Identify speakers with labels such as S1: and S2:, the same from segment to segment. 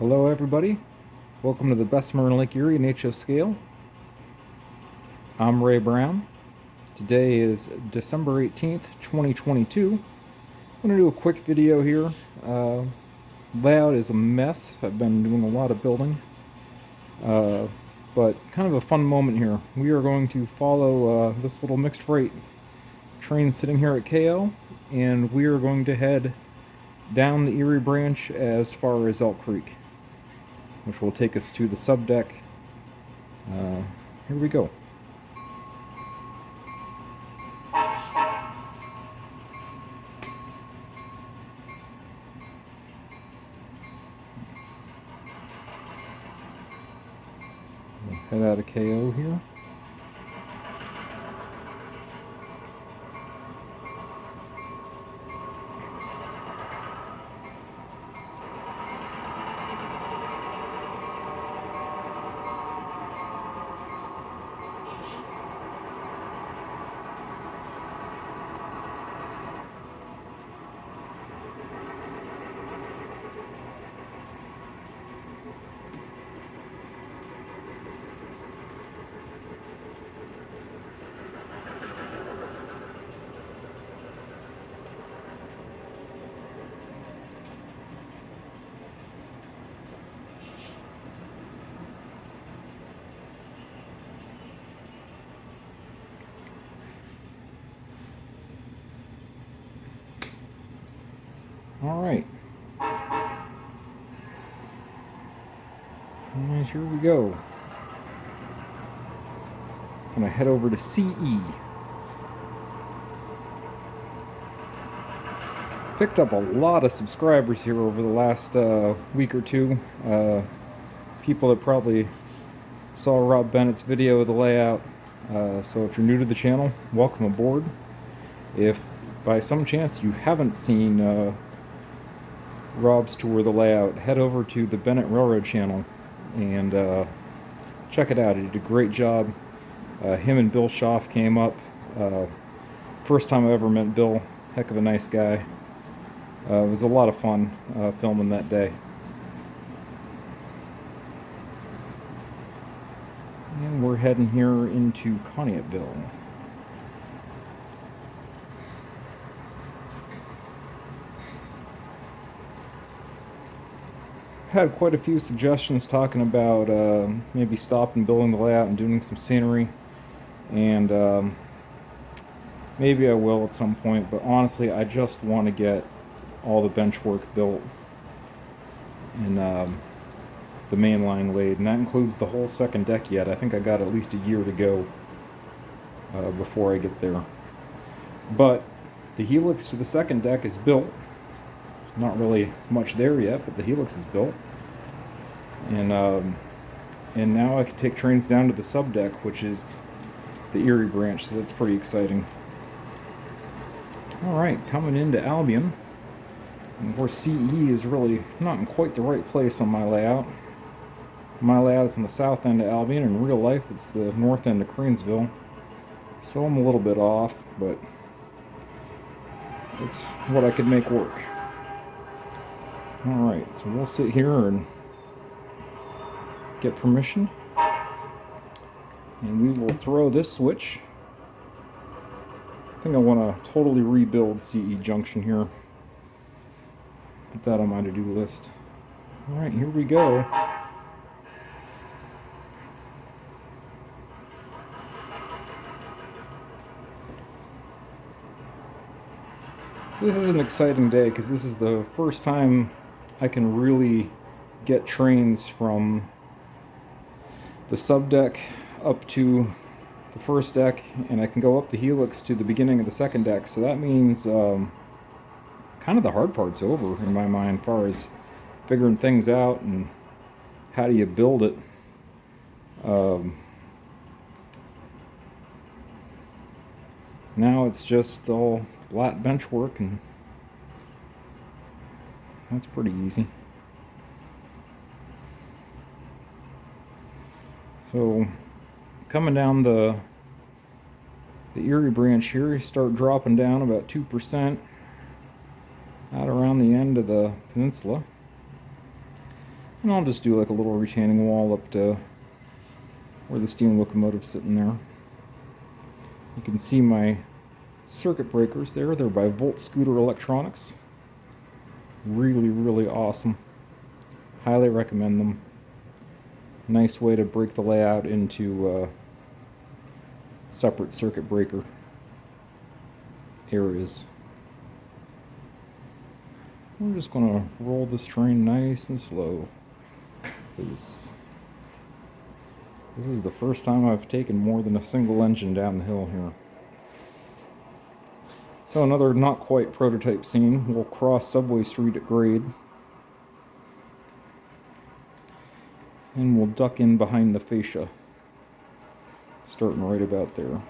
S1: Hello everybody, welcome to the Bessemer and Lake Erie in HO scale. I'm Ray Brown. Today is December 18th, 2022. I'm going to do a quick video here. Layout is a mess. I've been doing a lot of building. But kind of a fun moment here. We are going to follow this little mixed freight train sitting here at KL, and we are going to head down the Erie branch as far as Elk Creek, which will take us to the subdeck. Here we go. We'll head out of KO here. All right. And here we go. I'm gonna head over to CE. Picked up a lot of subscribers here over the last week or two. People that probably saw Rob Bennett's video of the layout. So if you're new to the channel, welcome aboard. If by some chance you haven't seen Rob's tour of the layout, head over to the Bennett Railroad channel and check it out. He did a great job. Him and Bill Schaff came up. First time I ever met Bill. Heck of a nice guy. It was a lot of fun filming that day. And we're heading here into Conneautville. Had quite a few suggestions talking about maybe stopping building the layout and doing some scenery, and maybe I will at some point, but honestly I just want to get all the bench work built and the main line laid, and that includes the whole second deck yet. I think I got at least a year to go before I get there. But the helix to the second deck is built. Not really much there yet, but the helix is built, and now I can take trains down to the subdeck, which is the Erie branch, so that's pretty exciting. All right, coming into Albion, and of course CE is really not in quite the right place on my layout. My layout is in the south end of Albion. In real life, it's the north end of Cranesville, so I'm a little bit off, but it's what I could make work. Alright, so we'll sit here and get permission, and we will throw this switch. I think I want to totally rebuild CE Junction here. Put that on my to-do list. Alright, here we go. So this is an exciting day because this is the first time I can really get trains from the subdeck up to the first deck, and I can go up the helix to the beginning of the second deck. So that means kind of the hard part's over in my mind, as far as figuring things out and how do you build it. Now it's just all flat bench work, and that's pretty easy. So coming down the Erie branch here, you start dropping down about 2% out around the end of the peninsula. And I'll just do like a little retaining wall up to where the steam locomotive's sitting there. You can see my circuit breakers there. They're by Volt Scooter Electronics. Really, really awesome. Highly recommend them. Nice way to break the layout into separate circuit breaker areas. We're just going to roll this train nice and slow, because this is the first time I've taken more than a single engine down the hill here. So another not quite prototype scene. We'll cross Subway Street at grade, and we'll duck in behind the fascia, starting right about there.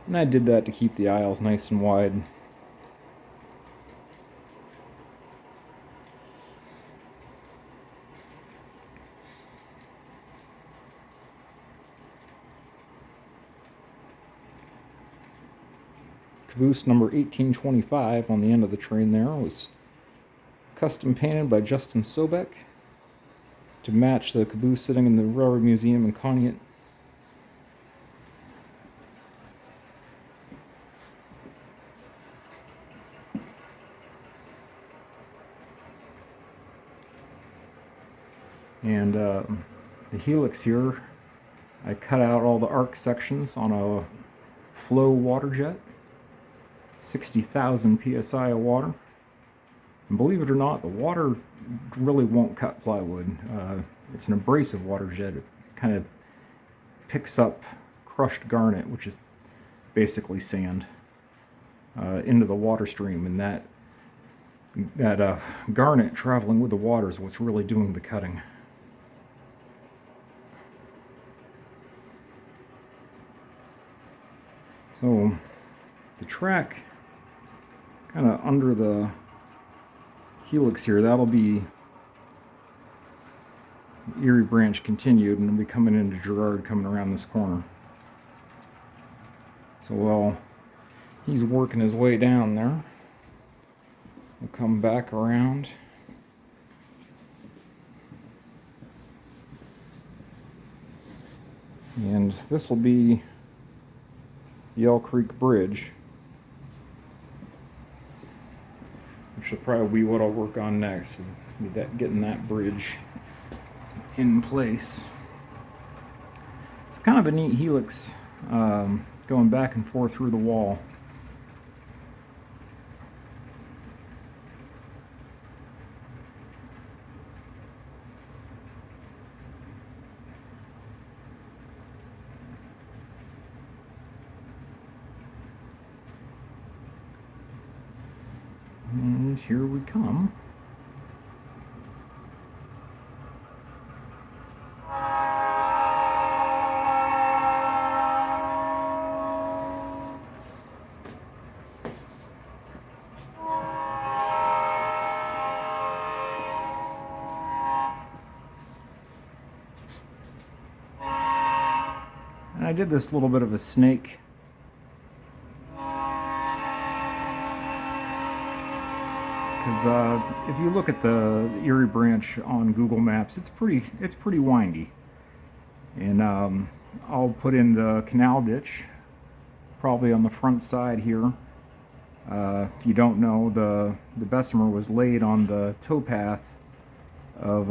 S1: And I did that to keep the aisles nice and wide. Caboose number 1825 on the end of the train there was custom painted by Justin Sobek to match the caboose sitting in the Railroad Museum in Conneaut. And the helix here, I cut out all the arc sections on a flow water jet, 60,000 psi of water. And believe it or not, the water really won't cut plywood. It's an abrasive water jet. It kind of picks up crushed garnet, which is basically sand, into the water stream, and that garnet traveling with the water is what's really doing the cutting. So the track kind of under the helix here, that'll be Erie branch continued, and it'll be coming into Girard, coming around this corner. So while he's working his way down there, we'll come back around. And this will be the Elk Creek Bridge, which will probably be what I'll work on next, is getting that bridge in place. It's kind of a neat helix, going back and forth through the wall. And here we come. And I did this little bit of a snake. Because if you look at the Erie branch on Google Maps, it's pretty windy. And I'll put in the canal ditch, probably on the front side here. If you don't know, the Bessemer was laid on the towpath of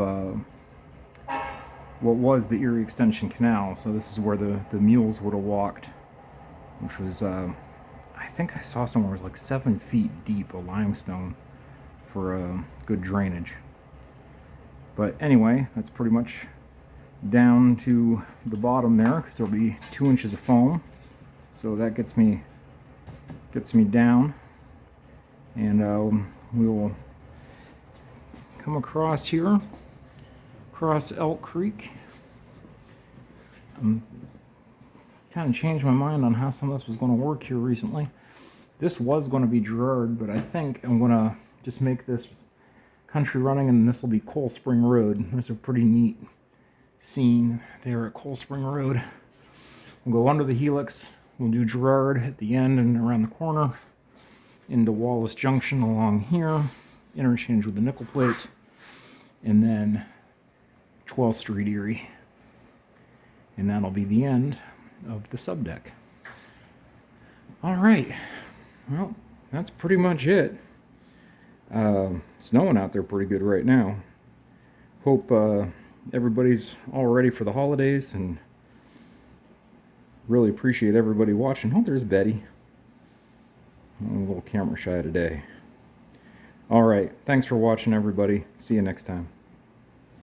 S1: what was the Erie Extension Canal. So this is where the mules would have walked, which was, I think I saw somewhere it was like 7 feet deep of limestone for good drainage. But anyway, that's pretty much down to the bottom there, because there'll be 2 inches of foam. So that gets me down, and we'll come across here, across Elk Creek. Kind of changed my mind on how some of this was going to work here recently. This was going to be Girard, but I think I'm going to just make this country running, and this will be Coal Spring Road. There's a pretty neat scene there at Coal Spring Road. We'll go under the helix, we'll do Girard at the end and around the corner, into Wallace Junction along here, interchange with the nickel plate, and then 12th Street, Erie. And that'll be the end of the subdeck. All right, well, that's pretty much it. Snowing out there pretty good right now. Hope everybody's all ready for the holidays, and really appreciate everybody watching. Oh, there's Betty. I'm a little camera shy today. All right, thanks for watching, everybody. See you next time.